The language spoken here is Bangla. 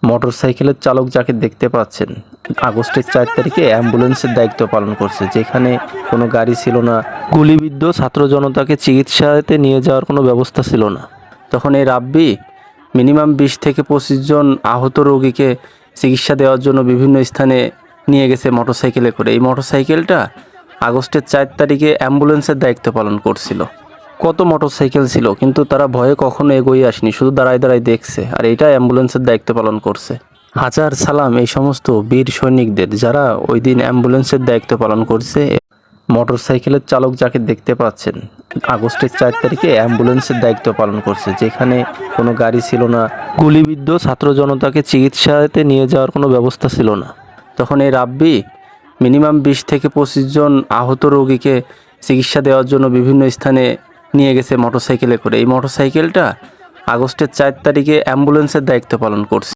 মোটরসাইকেলের চালক যাকে দেখতে পাচ্ছেন আগস্টের 4 তারিখে অ্যাম্বুলেন্সের দায়িত্ব পালন করছে, যেখানে কোনো গাড়ি ছিল না। গুলিবিদ্ধ ছাত্র জনতাকে চিকিৎসাতে নিয়ে যাওয়ার কোনো ব্যবস্থা ছিল না। তখন এই রাব্বি মিনিমাম 20 থেকে 25 জন আহত রোগীকে চিকিৎসা দেওয়ার জন্য বিভিন্ন স্থানে নিয়ে গেছে মোটরসাইকেলে করে। এই মোটরসাইকেলটা আগস্টের 4 তারিখে অ্যাম্বুলেন্সের দায়িত্ব পালন করছিল। কত মোটরসাইকেল ছিল, কিন্তু তারা ভয়ে কখনো এগোয়ে আসেনি, শুধু দাঁড়ায় দাঁড়ায় দেখছে। আর এইটা অ্যাম্বুলেন্সের দায়িত্ব পালন করছে। হাজার সালাম এই সমস্ত বীর সৈনিকদের, যারা ওই দিন অ্যাম্বুলেন্সের দায়িত্ব পালন করছে। মোটরসাইকেলের চালক যাকে দেখতে পাচ্ছেন আগস্টের 4 তারিখে অ্যাম্বুলেন্সের দায়িত্ব পালন করছে, যেখানে কোনো গাড়ি ছিল না। গুলিবিদ্ধ ছাত্র জনতাকে চিকিৎসাতে নিয়ে যাওয়ার কোনো ব্যবস্থা ছিল না। তখন এই রাব্বি মিনিমাম 20 থেকে 25 জন আহত রোগীকে চিকিৎসা দেওয়ার জন্য বিভিন্ন স্থানে নিয়ে গেছে মোটরসাইকেলে করে। এই মোটরসাইকেলটা আগস্টের 4 তারিখে অ্যাম্বুলেন্সের দায়িত্ব পালন করছে।